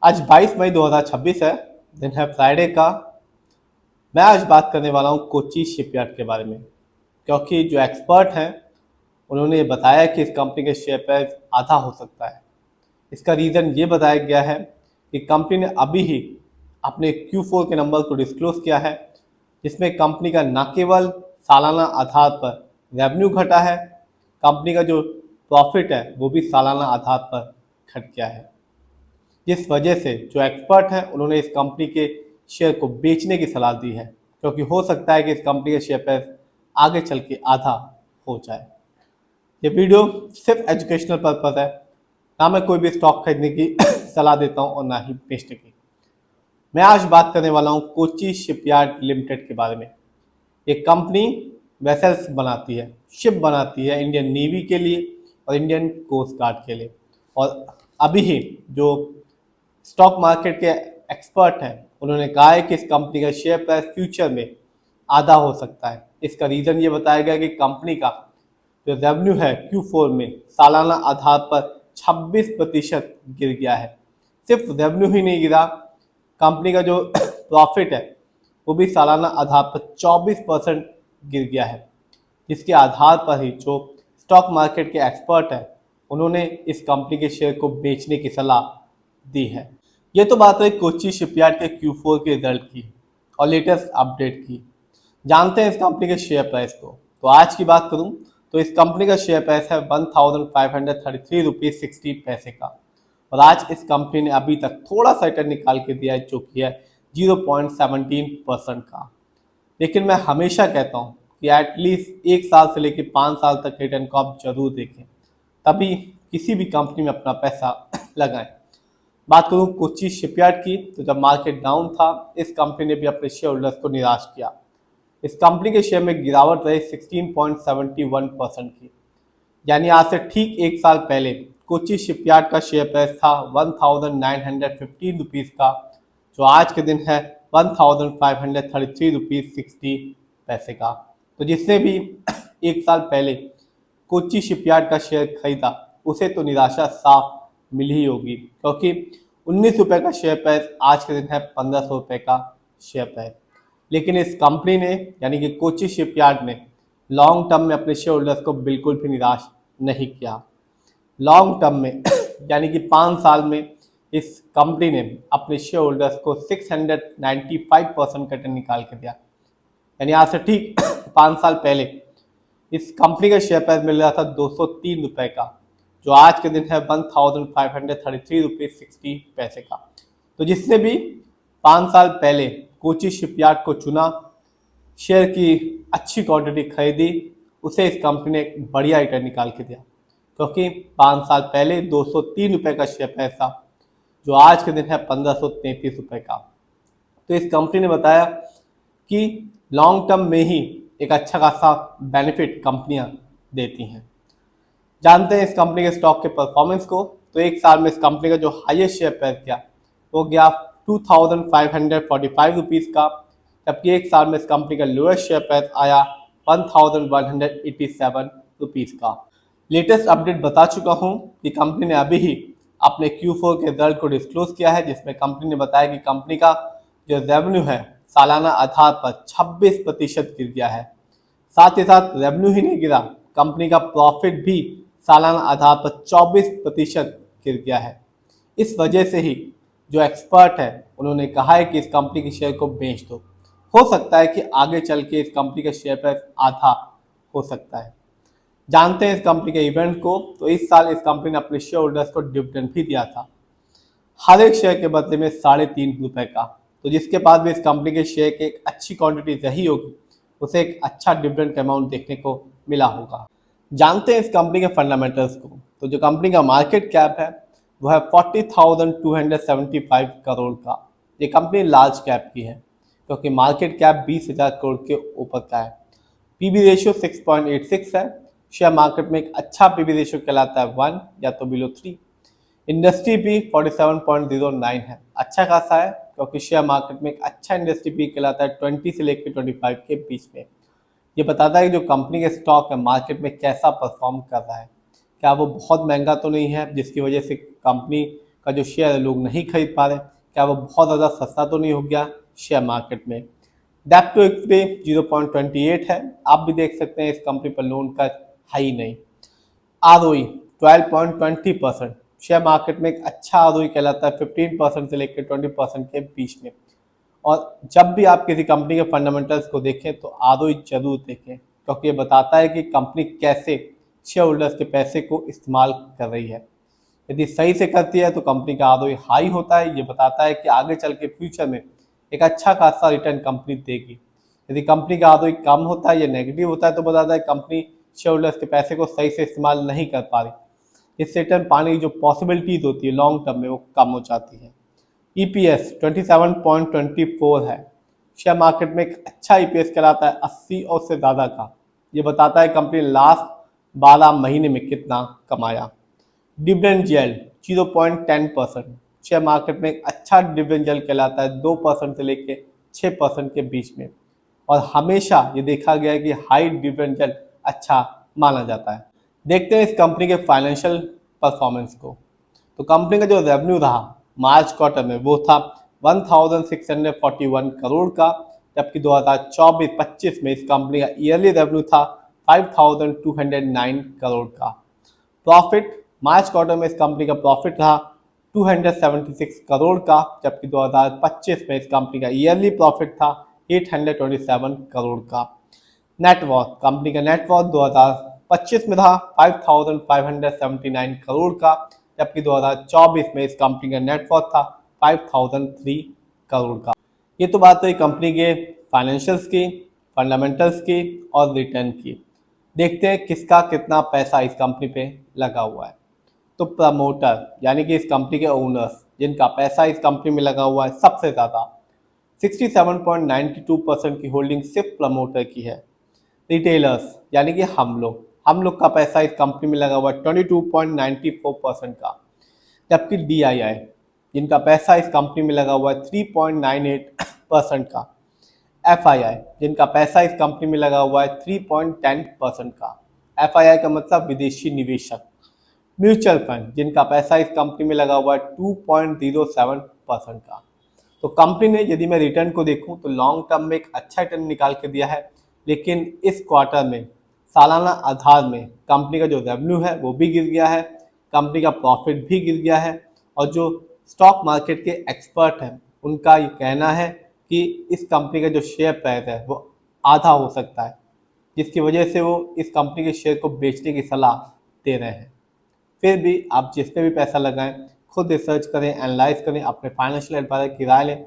आज 22 मई 2026 है, दिन है फ्राइडे का। मैं आज बात करने वाला हूँ कोची शिपयार्ड के बारे में, क्योंकि जो एक्सपर्ट हैं उन्होंने ये बताया कि इस कंपनी के शेयर प्राइस आधा हो सकता है। इसका रीज़न ये बताया गया है कि कंपनी ने अभी ही अपने Q4 के नंबर को डिस्क्लोज किया है, जिसमें कंपनी का न केवल सालाना आधार पर रेवेन्यू घटा है, कंपनी का जो प्रॉफिट है वो भी सालाना आधार पर घट गया है। जिस वजह से जो एक्सपर्ट हैं उन्होंने इस कंपनी के शेयर को बेचने की सलाह दी है, क्योंकि हो सकता है कि इस कंपनी के शेयर प्राइस आगे चल के आधा हो जाए। ये वीडियो सिर्फ एजुकेशनल पर्पज है, ना मैं कोई भी स्टॉक खरीदने की सलाह देता हूँ और ना ही बेचने की। मैं आज बात करने वाला हूँ कोची शिपयार्ड लिमिटेड के बारे में। ये कंपनी वेसल्स बनाती है, शिप बनाती है इंडियन नेवी के लिए और इंडियन कोस्ट गार्ड के लिए। और अभी ही जो स्टॉक मार्केट के एक्सपर्ट हैं उन्होंने कहा है कि इस कंपनी का शेयर प्राइस फ्यूचर में आधा हो सकता है। इसका रीज़न ये बताया गया कि कंपनी का जो रेवेन्यू है Q4 में सालाना आधार पर 26% गिर गया है। सिर्फ रेवेन्यू ही नहीं गिरा, कंपनी का जो प्रॉफिट है वो भी सालाना आधार पर 24% गिर गया है, जिसके आधार पर ही जो स्टॉक मार्केट के एक्सपर्ट हैं उन्होंने इस कंपनी के शेयर को बेचने की सलाह दी है। ये तो बात है कोची शिपयार्ड के Q4 के रिजल्ट की और लेटेस्ट अपडेट की। जानते हैं इस कंपनी के शेयर प्राइस को। तो आज की बात करूं तो इस कंपनी का शेयर प्राइस है 1533 रुपीज़ 60 पैसे का, और आज इस कंपनी ने अभी तक थोड़ा सा रिटर्न निकाल के दिया है, जो कि है 0.17% का। लेकिन मैं हमेशा कहता हूँ कि एटलीस्ट 1 साल से लेकर 5 साल तक रिटर्न को आप जरूर देखें, तभी किसी भी कंपनी में अपना पैसा लगाएं। बात करूं कोची शिपयार्ड की, तो जब मार्केट डाउन था इस कंपनी ने भी अपने शेयर होल्डर्स को निराश किया। इस कंपनी के शेयर में गिरावट रही 16.71% की। यानी आज से ठीक 1 साल पहले कोची शिपयार्ड का शेयर प्राइस था 1915 रुपीज़ का, जो आज के दिन है 1533 रुपीज़ 60 पैसे का। तो जिसने भी 1 साल पहले कोची शिपयार्ड का शेयर खरीदा उसे तो निराशा साफ मिली ही होगी, क्योंकि 19 रुपये का शेयर प्राइस आज के दिन है 1500 रुपये का शेयर प्राइस। लेकिन इस कंपनी ने यानी कि कोची शिपयार्ड ने लॉन्ग टर्म में अपने शेयर होल्डर्स को बिल्कुल भी निराश नहीं किया। लॉन्ग टर्म में यानी कि 5 साल में इस कंपनी ने अपने शेयर होल्डर्स को 695% का रिटर्न निकाल के दिया। यानी आज से ठीक 5 साल पहले इस कंपनी का शेयर प्राइस मिल रहा था 203 रुपये का, जो आज के दिन है 1533 रुपीज़ 60 पैसे का। तो जिसने भी 5 साल पहले कोची शिपयार्ड को चुना, शेयर की अच्छी क्वांटिटी खरीदी, उसे इस कंपनी ने एक बढ़िया रिटर्न निकाल के दिया, क्योंकि 5 साल पहले 203 रुपये का शेयर प्राइस था, जो आज के दिन है 1533 रुपये का। तो इस कंपनी ने बताया कि लॉन्ग टर्म में ही एक अच्छा खासा बेनिफिट कंपनियां देती हैं। जानते हैं इस कंपनी के स्टॉक के परफॉर्मेंस को। तो 1 साल में इस कंपनी का जो हाईएस्ट शेयर प्राइस गया वो गया 2545 रुपीज़ का, जबकि 1 साल में इस कंपनी का लोएस्ट शेयर प्राइस आया 1187 रुपीज़ का। लेटेस्ट अपडेट बता चुका हूं कि कंपनी ने अभी ही अपने Q4 के रिजल्ट को डिस्क्लोज किया है, जिसमें कंपनी ने बताया कि कंपनी का जो रेवेन्यू है सालाना आधार पर 26% गिर गया है। साथ ही साथ रेवेन्यू ही नहीं गिरा, कंपनी का प्रॉफिट भी सालाना आधार पर 24% गिर गया है। इस वजह से ही जो एक्सपर्ट है उन्होंने कहा है कि इस कंपनी के शेयर को बेच दो। हो सकता है कि आगे चल के इस कंपनी का शेयर प्राइस आधा हो सकता है। जानते हैं इस कंपनी के इवेंट को। तो इस साल इस कंपनी ने अपने शेयर होल्डर्स को डिविडेंड भी दिया था, हर एक शेयर के बदले में 3.5 रुपये का। तो जिसके पास भी इस कंपनी के शेयर की एक अच्छी क्वांटिटी रही होगी उसे एक अच्छा डिविडेंड अमाउंट देखने को मिला होगा। जानते हैं इस कंपनी के फंडामेंटल्स को। तो जो कंपनी का मार्केट कैप है वो है 40,275 करोड़ का। ये कंपनी लार्ज कैप की है, क्योंकि मार्केट कैप 20,000 करोड़ के ऊपर का है। पीबी रेशियो 6.86 है। शेयर मार्केट में एक अच्छा पीबी रेशियो कहलाता है 1 या तो बिलो 3। इंडस्ट्री भी 47.09 है, अच्छा खासा है, क्योंकि शेयर मार्केट में एक अच्छा इंडस्ट्री भी कहलाता है 20 से लेकर 25 के बीच में। ये बताता है कि जो कंपनी के स्टॉक है मार्केट में कैसा परफॉर्म कर रहा है, क्या वो बहुत महंगा तो नहीं है जिसकी वजह से कंपनी का जो शेयर है लोग नहीं खरीद पा रहे, क्या वो बहुत ज़्यादा सस्ता तो नहीं हो गया शेयर मार्केट में। डेप्ट टू इक्विटी 0.28 है। आप भी देख सकते हैं इस कंपनी पर लोन का हाई नहीं। ROE 12.20%, शेयर मार्केट में एक अच्छा ROE कहलाता है 15% से लेकर 20% के बीच में। और जब भी आप किसी कंपनी के फंडामेंटल्स को देखें तो ROE जरूर देखें, क्योंकि ये बताता है कि कंपनी कैसे शेयर होल्डर्स के पैसे को इस्तेमाल कर रही है। यदि सही से करती है तो कंपनी का ROE हाई होता है, ये बताता है कि आगे चल के फ्यूचर में एक अच्छा खासा रिटर्न कंपनी देगी। यदि कंपनी का ROE कम होता है या नेगेटिव होता है तो बताता है कंपनी शेयर होल्डर्स के पैसे को सही से इस्तेमाल नहीं कर पा रही। इससे रिटर्न पाने की जो पॉसिबिलिटीज होती है लॉन्ग टर्म में वो कम हो जाती है। EPS 27.24 है। शेयर मार्केट में एक अच्छा EPS कहलाता है 80 और से ज़्यादा का। ये बताता है कंपनी लास्ट 12 महीने में कितना कमाया। डिविडेंड यील्ड 0.10%, शेयर मार्केट में एक अच्छा डिविडेंड यील्ड कहलाता है 2% से लेकर 6% के बीच में। और हमेशा ये देखा गया है कि हाई डिविडेंड यील्ड अच्छा माना जाता है। देखते हैं इस कंपनी के फाइनेंशियल परफॉर्मेंस को। तो कंपनी का जो रेवेन्यू रहा मार्च क्वार्टर में वो था 1641 करोड़ का, जबकि 2024-25 में इस कंपनी का ईयरली रेवेन्यू था 5209 करोड़ का। प्रॉफिट मार्च क्वार्टर में इस कंपनी का प्रॉफिट रहा 276 करोड़ का, जबकि 2025 में इस कंपनी का ईयरली प्रॉफिट था 827 करोड़ का। नेटवर्थ कंपनी का नेटवर्थ 2025 में था 5579 करोड़ का, जबकि 2024 में इस कंपनी का नेटवर्थ था 5003 करोड़ का। ये तो बात रही कंपनी के फाइनेंशियल्स की, फंडामेंटल्स की और रिटर्न की। देखते हैं किसका कितना पैसा इस कंपनी पे लगा हुआ है। तो प्रमोटर यानी कि इस कंपनी के ओनर्स जिनका पैसा इस कंपनी में लगा हुआ है सबसे ज़्यादा 67.92% की होल्डिंग सिर्फ प्रमोटर की है। रिटेलर्स यानी कि हम लोग का पैसा इस कंपनी में लगा हुआ है 22.94% का, जबकि DII जिनका पैसा इस कंपनी में लगा हुआ है 3.98% का। FII जिनका पैसा इस कंपनी में लगा हुआ है 3.10% का। FII का मतलब विदेशी निवेशक। म्यूचुअल फंड जिनका पैसा इस कंपनी में लगा हुआ है 2.07% का। तो कंपनी ने यदि मैं रिटर्न को देखूं तो लॉन्ग टर्म में एक अच्छा रिटर्न निकाल के दिया है, लेकिन इस क्वार्टर में सालाना आधार में कंपनी का जो रेवेन्यू है वो भी गिर गया है, कंपनी का प्रॉफिट भी गिर गया है। और जो स्टॉक मार्केट के एक्सपर्ट हैं उनका ये कहना है कि इस कंपनी का जो शेयर प्राइस है वो आधा हो सकता है, जिसकी वजह से वो इस कंपनी के शेयर को बेचने की सलाह दे रहे हैं। फिर भी आप जिस पे भी पैसा लगाएं खुद रिसर्च करें, एनालाइज करें, अपने फाइनेंशियल एडवाइजर की राय लें।